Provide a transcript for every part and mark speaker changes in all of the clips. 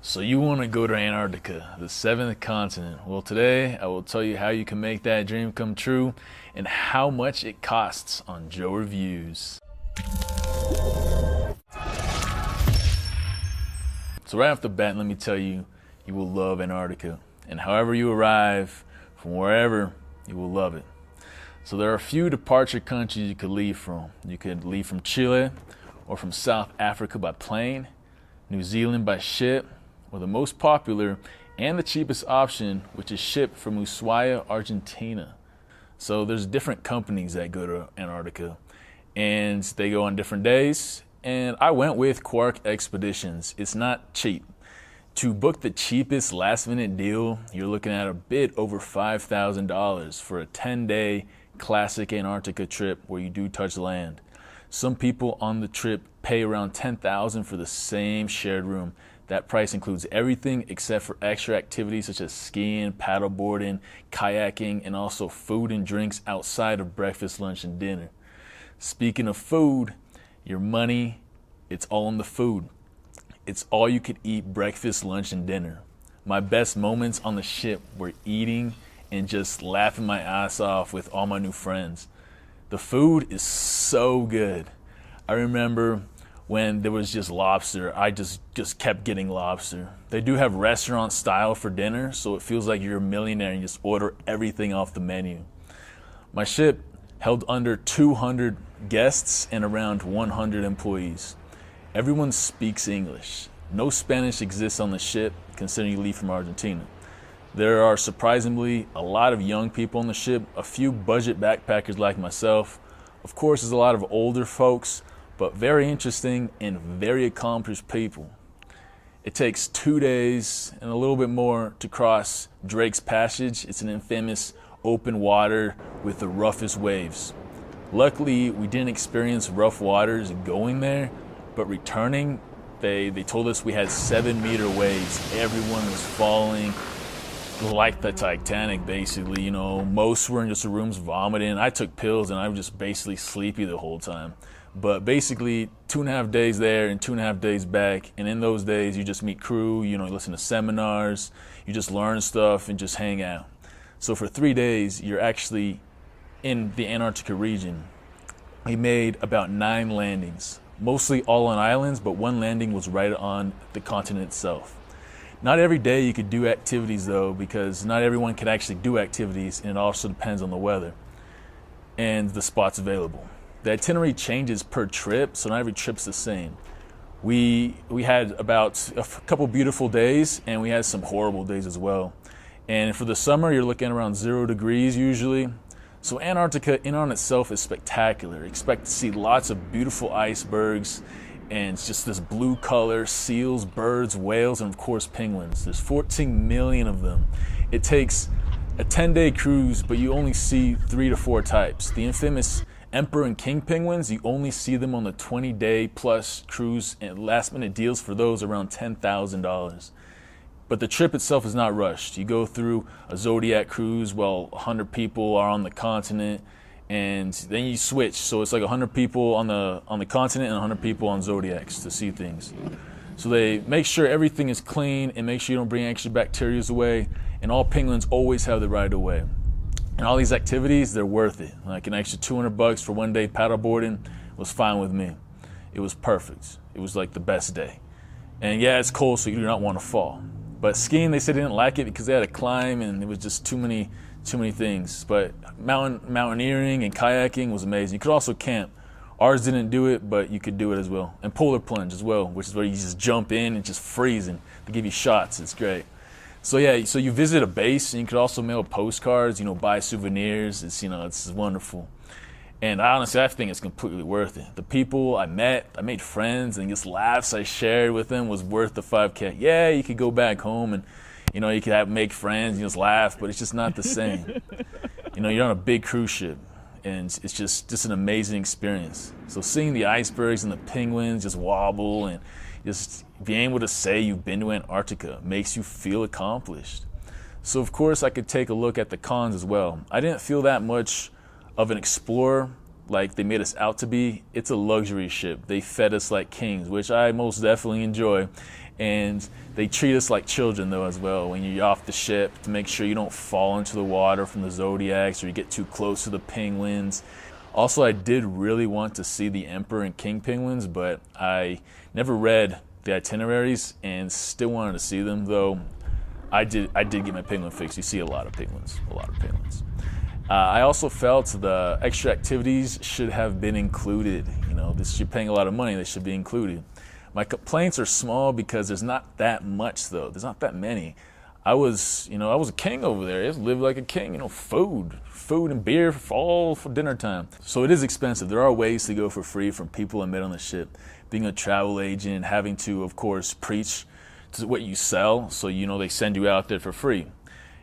Speaker 1: So you want to go to Antarctica, the seventh continent. Well, today I will tell you how you can make that dream come true and how much it costs on Joe Reviews. So right off the bat, let me tell you, you will love Antarctica. And however you arrive, from wherever, you will love it. So there are a few departure countries you could leave from. You could leave from Chile or from South Africa by plane, New Zealand by ship, or the most popular and the cheapest option, which is shipped from Ushuaia, Argentina. So there's different companies that go to Antarctica, and they go on different days. And I went with Quark Expeditions. It's not cheap. To book the cheapest last-minute deal, you're looking at a bit over $5,000 for a 10-day classic Antarctica trip where you do touch land. Some people on the trip pay around $10,000 for the same shared room. That price includes everything except for extra activities such as skiing, paddleboarding, kayaking, and also food and drinks outside of breakfast, lunch, and dinner. Speaking of food, your money, it's all in the food. It's all you could eat breakfast, lunch, and dinner. My best moments on the ship were eating and just laughing my ass off with all my new friends. The food is so good. I remember when there was just lobster, I just kept getting lobster. They do have restaurant style for dinner, so it feels like you're a millionaire and you just order everything off the menu. My ship held under 200 guests and around 100 employees. Everyone speaks English. No Spanish exists on the ship, considering you leave from Argentina. There are surprisingly a lot of young people on the ship, a few budget backpackers like myself. Of course, there's a lot of older folks, but very interesting and very accomplished people. It takes 2 days and a little bit more to cross Drake's Passage. It's an infamous open water with the roughest waves. Luckily, we didn't experience rough waters going there, but returning, they told us we had 7-meter waves. Everyone was falling like the Titanic, basically. You know, most were in just the rooms vomiting. I took pills and I was just basically sleepy the whole time. But basically 2.5 days there and 2.5 days back, and in those days you just meet crew, you listen to seminars, you just learn stuff and just hang out. So for 3 days you're actually in the Antarctica region. We made about 9 landings, mostly all on islands, but one landing was right on the continent itself. Not every day you could do activities though, because not everyone can actually do activities, and it also depends on the weather and the spots available. The itinerary changes per trip, so not every trip's the same. We had about a couple beautiful days, and we had some horrible days as well. And for the summer, you're looking around 0 degrees usually. So Antarctica in on itself is spectacular. Expect to see lots of beautiful icebergs and just this blue color, seals, birds, whales, and of course penguins. There's 14 million of them. It takes a 10-day cruise, but you only see 3 to 4 types. The infamous Emperor and King penguins, you only see them on the 20-day plus cruise, and last-minute deals for those around $10,000. But the trip itself is not rushed. You go through a Zodiac cruise while 100 people are on the continent, and then you switch. So it's like 100 people on the continent and 100 people on Zodiacs to see things. So they make sure everything is clean and make sure you don't bring extra bacteria away, and all penguins always have the right of way. And all these activities, they're worth it. Like an extra $200 for 1 day paddleboarding was fine with me. It was perfect. It was like the best day. And yeah, it's cold, so you do not want to fall. But skiing, they said they didn't like it because they had to climb and it was just too many things. But mountaineering and kayaking was amazing. You could also camp. Ours didn't do it, but you could do it as well. And polar plunge as well, which is where you just jump in and just freezing. They give you shots. It's great. So yeah, so you visit a base and you could also mail postcards, buy souvenirs. It's wonderful. And honestly, I think it's completely worth it. The people I made friends, and just laughs I shared with them was worth the $5K. Yeah, you could go back home and, you could make friends and just laugh, but it's just not the same. You're on a big cruise ship and it's just an amazing experience. So seeing the icebergs and the penguins just wobble and just being able to say you've been to Antarctica makes you feel accomplished. So of course I could take a look at the cons as well. I didn't feel that much of an explorer like they made us out to be. It's a luxury ship. They fed us like kings, which I most definitely enjoy. And they treat us like children though as well when you're off the ship, to make sure you don't fall into the water from the zodiacs or you get too close to the penguins. Also, I did really want to see the emperor and king penguins, but I never read the itineraries and still wanted to see them, though I did get my penguin fix. You see a lot of penguins. I also felt the extra activities should have been included. You know, you're paying a lot of money, they should be included. My complaints are small because there's not that much though. There's not that many. I was a king over there. I just lived like a king. You know, food and beer all for dinner time. So it is expensive. There are ways to go for free from people I met on the ship. Being a travel agent, having to, of course, preach to what you sell. So, you know, they send you out there for free.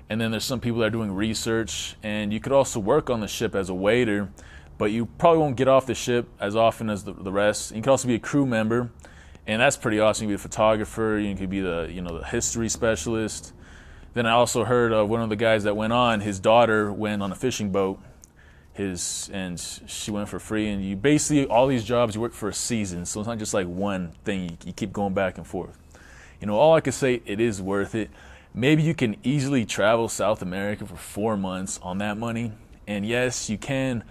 Speaker 1: And then there's some people that are doing research, and you could also work on the ship as a waiter, but you probably won't get off the ship as often as the rest. You can also be a crew member, and that's pretty awesome. You can be a photographer, you could be the history specialist. Then I also heard of one of the guys that went on, his daughter went on a fishing boat, and she went for free. And you basically, all these jobs, you work for a season, so it's not just like one thing. You keep going back and forth. You know, all I can say, it is worth it. Maybe you can easily travel South America for 4 months on that money. And yes, you can,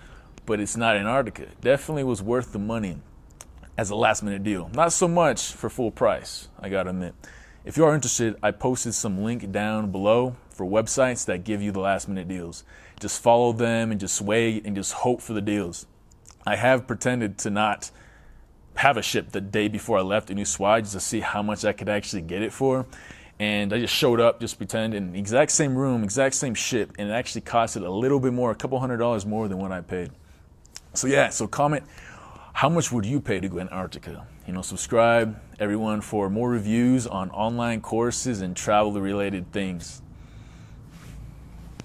Speaker 1: but it's not Antarctica. Definitely was worth the money as a last minute deal. Not so much for full price, I gotta admit. If you are interested, I posted some link down below for websites that give you the last minute deals. Just follow them and just wait and just hope for the deals. I have pretended to not have a ship the day before I left in Ushuaia just to see how much I could actually get it for. And I just showed up, just pretend, in the exact same room, exact same ship, and it actually costed a little bit more, a couple $100 more than what I paid. So yeah, so comment, how much would you pay to go to Antarctica? You know, subscribe, everyone, for more reviews on online courses and travel-related things.